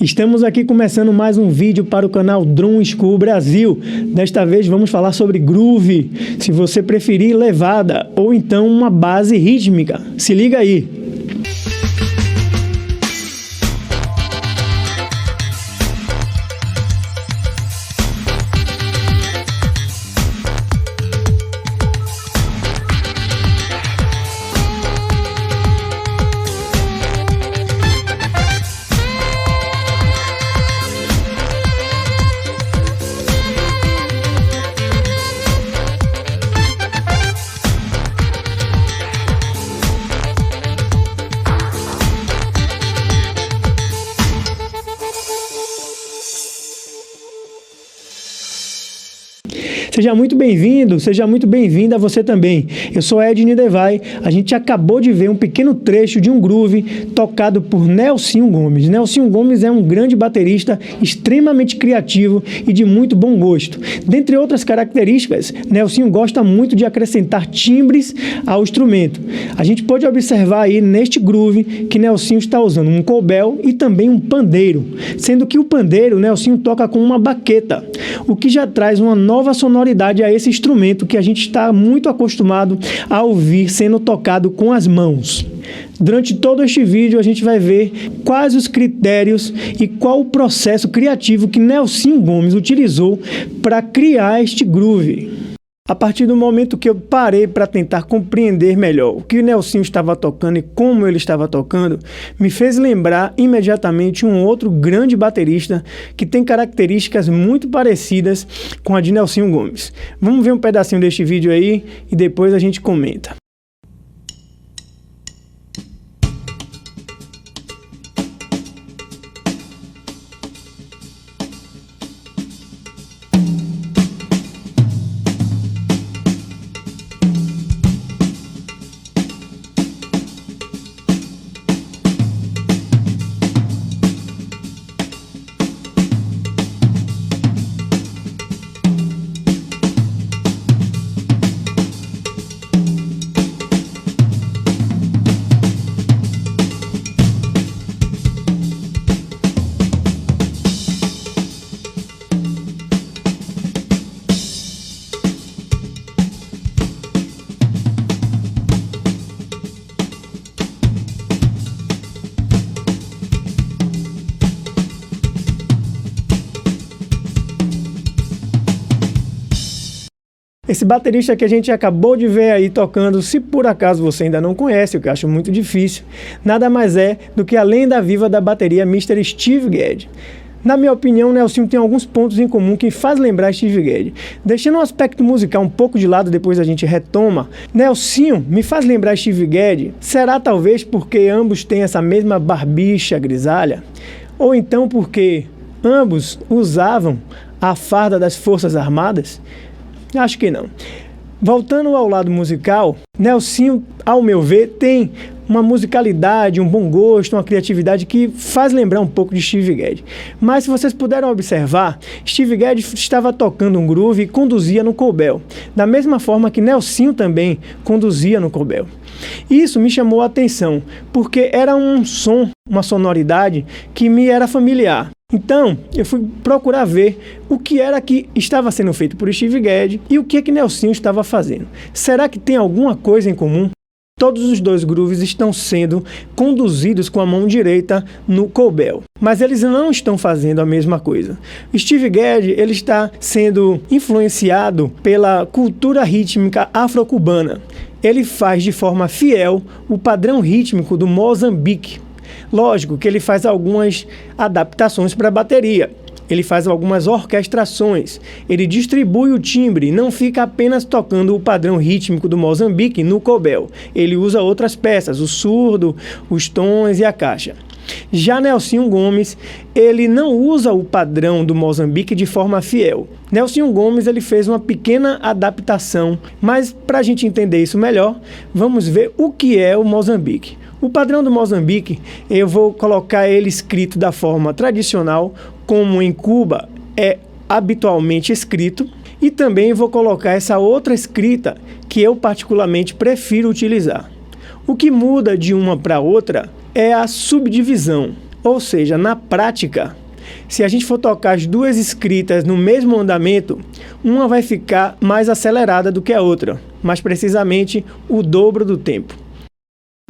Estamos aqui começando mais um vídeo para o canal Drum School Brasil. Desta vez vamos falar sobre groove, se você preferir levada ou então uma base rítmica. Se liga aí! Seja muito bem-vindo, seja muito bem-vinda você também. Eu sou Edney Devay. A gente acabou de ver um pequeno trecho de um groove tocado por Nelsinho Gomes. Nelsinho Gomes é um grande baterista, extremamente criativo e de muito bom gosto. Dentre outras características, Nelsinho gosta muito de acrescentar timbres ao instrumento. A gente pode observar aí neste groove que Nelsinho está usando um cowbell e também um pandeiro, sendo que o pandeiro Nelsinho toca com uma baqueta, o que já traz uma nova sonoridade a esse instrumento que a gente está muito acostumado a ouvir sendo tocado com as mãos. Durante todo este vídeo a gente vai ver quais os critérios e qual o processo criativo que Nelsinho Gomes utilizou para criar este groove. A partir do momento que eu parei para tentar compreender melhor o que o Nelsinho estava tocando e como ele estava tocando, me fez lembrar imediatamente um outro grande baterista que tem características muito parecidas com a de Nelsinho Gomes. Vamos ver um pedacinho deste vídeo aí e depois a gente comenta. Esse baterista que a gente acabou de ver aí tocando, se por acaso você ainda não conhece, o que eu acho muito difícil, nada mais é do que a lenda viva da bateria Mr. Steve Gadd. Na minha opinião, Nelsinho tem alguns pontos em comum que faz lembrar Steve Gadd. Deixando o aspecto musical um pouco de lado, depois a gente retoma, Nelsinho me faz lembrar Steve Gadd. Será talvez porque ambos têm essa mesma barbicha grisalha? Ou então porque ambos usavam a farda das Forças Armadas? Acho que não. Voltando ao lado musical, Nelsinho, ao meu ver, tem uma musicalidade, um bom gosto, uma criatividade que faz lembrar um pouco de Steve Gadd. Mas se vocês puderam observar, Steve Gadd estava tocando um groove e conduzia no cowbell, da mesma forma que Nelsinho também conduzia no cowbell. Isso me chamou a atenção, porque era um som, uma sonoridade que me era familiar. Então, eu fui procurar ver o que era que estava sendo feito por Steve Gadd e o que é que Nelsinho estava fazendo. Será que tem alguma coisa em comum? Todos os dois grooves estão sendo conduzidos com a mão direita no cowbell, mas eles não estão fazendo a mesma coisa. Steve Gadd, ele está sendo influenciado pela cultura rítmica afro-cubana. Ele faz de forma fiel o padrão rítmico do Moçambique. Lógico que ele faz algumas adaptações para a bateria, ele faz algumas orquestrações, ele distribui o timbre, não fica apenas tocando o padrão rítmico do Moçambique no cowbell, ele usa outras peças, o surdo, os tons e a caixa. Já Nelsinho Gomes, ele não usa o padrão do Moçambique de forma fiel. Nelsinho Gomes, ele fez uma pequena adaptação, mas para a gente entender isso melhor, vamos ver o que é o Moçambique. O padrão do Moçambique, eu vou colocar ele escrito da forma tradicional, como em Cuba é habitualmente escrito, e também vou colocar essa outra escrita que eu particularmente prefiro utilizar. O que muda de uma para outra é a subdivisão. Ou seja, na prática, se a gente for tocar as duas escritas no mesmo andamento, uma vai ficar mais acelerada do que a outra, mais precisamente o dobro do tempo.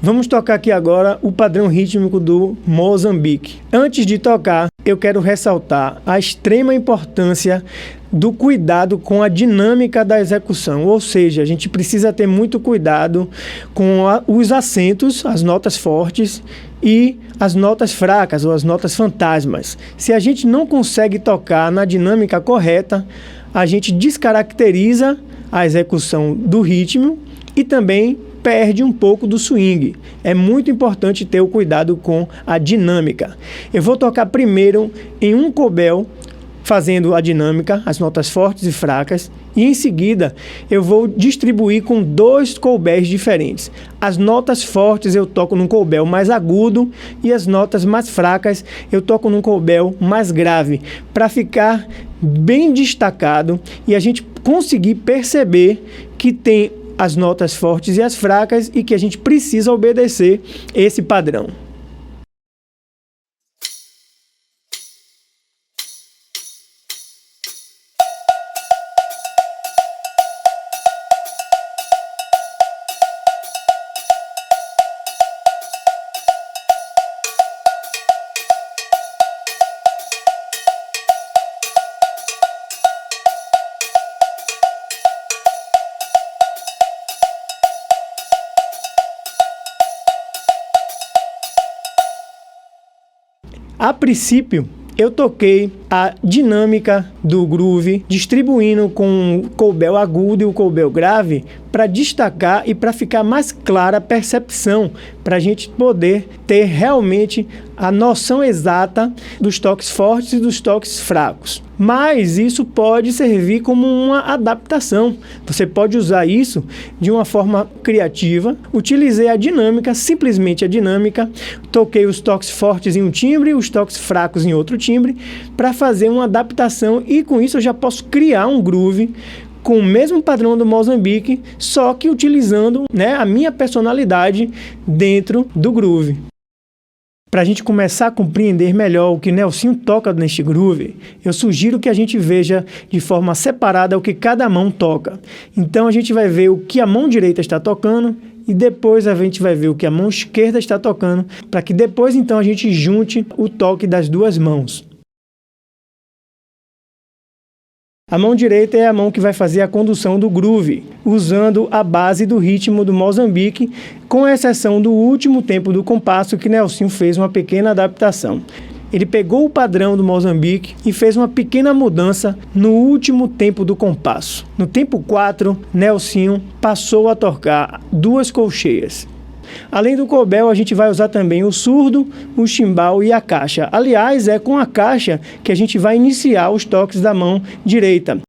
Vamos tocar aqui agora o padrão rítmico do Mozambique. Antes de tocar, eu quero ressaltar a extrema importância do cuidado com a dinâmica da execução, ou seja, a gente precisa ter muito cuidado com os acentos, as notas fortes e as notas fracas ou as notas fantasmas. Se a gente não consegue tocar na dinâmica correta, a gente descaracteriza a execução do ritmo e também perde um pouco do swing. É muito importante ter o cuidado com a dinâmica. Eu vou tocar primeiro em um cobel, fazendo a dinâmica, as notas fortes e fracas, e em seguida eu vou distribuir com 2 cobéis diferentes. As notas fortes eu toco num cobel mais agudo e as notas mais fracas eu toco num cobel mais grave, para ficar bem destacado e a gente conseguir perceber que tem as notas fortes e as fracas e que a gente precisa obedecer esse padrão. A princípio, eu toquei a dinâmica do groove, distribuindo com o cobel agudo e o cobel grave para destacar e para ficar mais clara a percepção, para a gente poder ter realmente a noção exata dos toques fortes e dos toques fracos. Mas isso pode servir como uma adaptação. Você pode usar isso de uma forma criativa. Utilizei a dinâmica, simplesmente a dinâmica. Toquei os toques fortes em um timbre, os toques fracos em outro timbre, para fazer uma adaptação e com isso eu já posso criar um groove com o mesmo padrão do Mozambique, só que utilizando, a minha personalidade dentro do groove. Para a gente começar a compreender melhor o que Nelsinho toca neste groove, eu sugiro que a gente veja de forma separada o que cada mão toca. Então a gente vai ver o que a mão direita está tocando e depois a gente vai ver o que a mão esquerda está tocando, para que depois então a gente junte o toque das duas mãos. A mão direita é a mão que vai fazer a condução do groove, usando a base do ritmo do Mozambique, com exceção do último tempo do compasso que Nelsinho fez uma pequena adaptação. Ele pegou o padrão do Mozambique e fez uma pequena mudança no último tempo do compasso. No tempo 4, Nelsinho passou a tocar 2 colcheias. Além do cobel, a gente vai usar também o surdo, o chimbal e a caixa. Aliás, é com a caixa que a gente vai iniciar os toques da mão direita.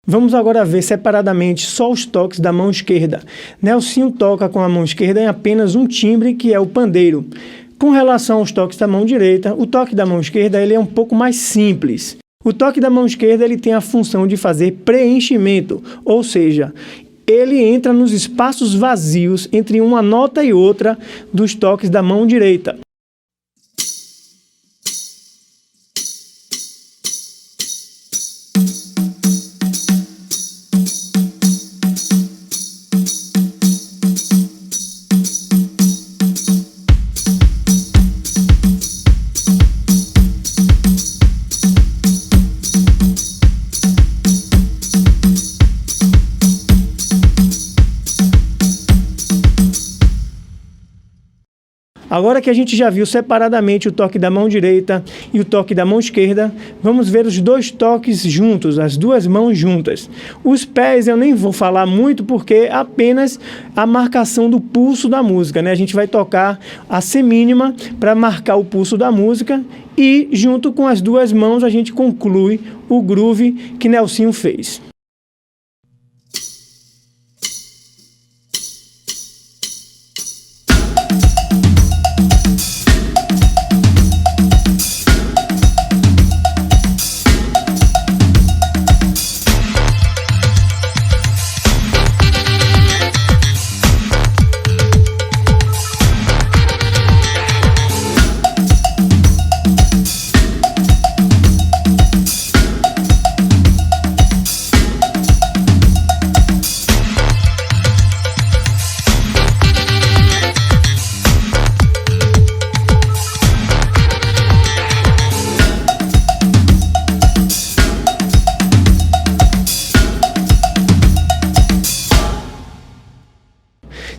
Vamos agora ver separadamente só os toques da mão esquerda. Nelsinho toca com a mão esquerda em apenas um timbre, que é o pandeiro. Com relação aos toques da mão direita, o toque da mão esquerda ele é um pouco mais simples. O toque da mão esquerda ele tem a função de fazer preenchimento, ou seja, ele entra nos espaços vazios entre uma nota e outra dos toques da mão direita. Agora que a gente já viu separadamente o toque da mão direita e o toque da mão esquerda, vamos ver os dois toques juntos, as duas mãos juntas. Os pés eu nem vou falar muito porque é apenas a marcação do pulso da música, né? A gente vai tocar a semínima para marcar o pulso da música e junto com as duas mãos a gente conclui o groove que Nelsinho fez.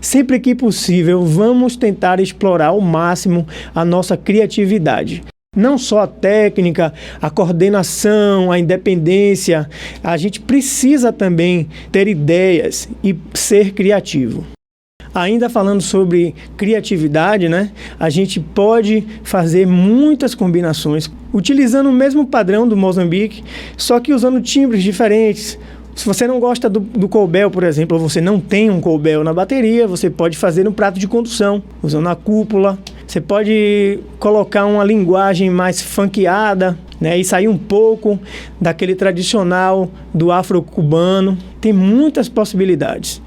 Sempre que possível, vamos tentar explorar ao máximo a nossa criatividade. Não só a técnica, a coordenação, a independência, a gente precisa também ter ideias e ser criativo. Ainda falando sobre criatividade, né? A gente pode fazer muitas combinações utilizando o mesmo padrão do Mozambique, só que usando timbres diferentes. Se você não gosta do cowbell, por exemplo, ou você não tem um cowbell na bateria, você pode fazer um prato de condução, usando a cúpula. Você pode colocar uma linguagem mais funkeada, né, e sair um pouco daquele tradicional do afro-cubano. Tem muitas possibilidades.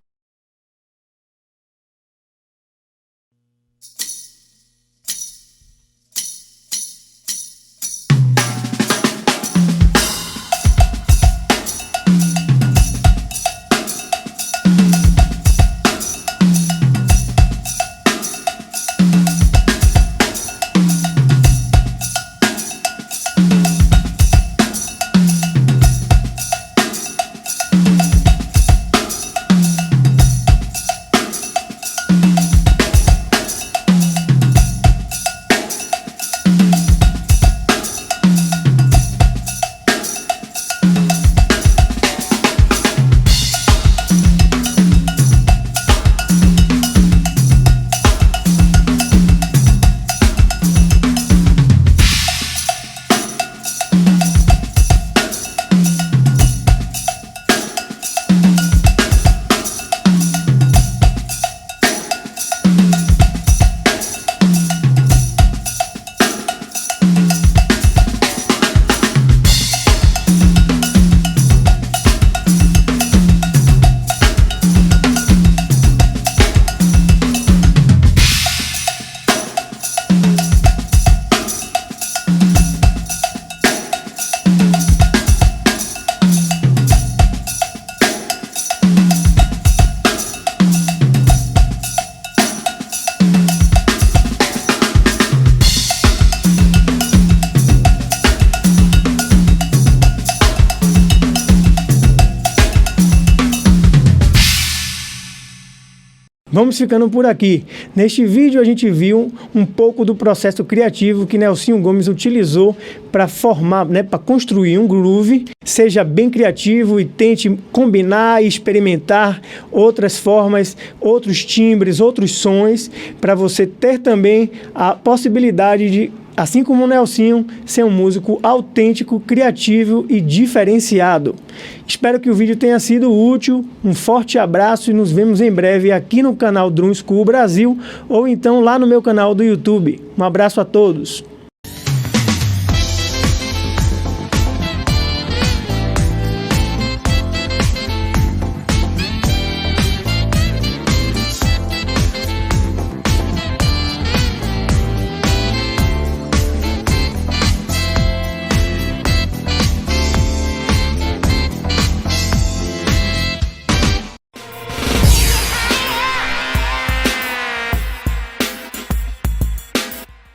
Vamos ficando por aqui. Neste vídeo a gente viu um pouco do processo criativo que Nelsinho Gomes utilizou para formar, né, para construir um groove. Seja bem criativo e tente combinar e experimentar outras formas, outros timbres, outros sons, para você ter também a possibilidade de assim como o Nelsinho, ser um músico autêntico, criativo e diferenciado. Espero que o vídeo tenha sido útil, um forte abraço e nos vemos em breve aqui no canal Drum School Brasil ou então lá no meu canal do YouTube. Um abraço a todos!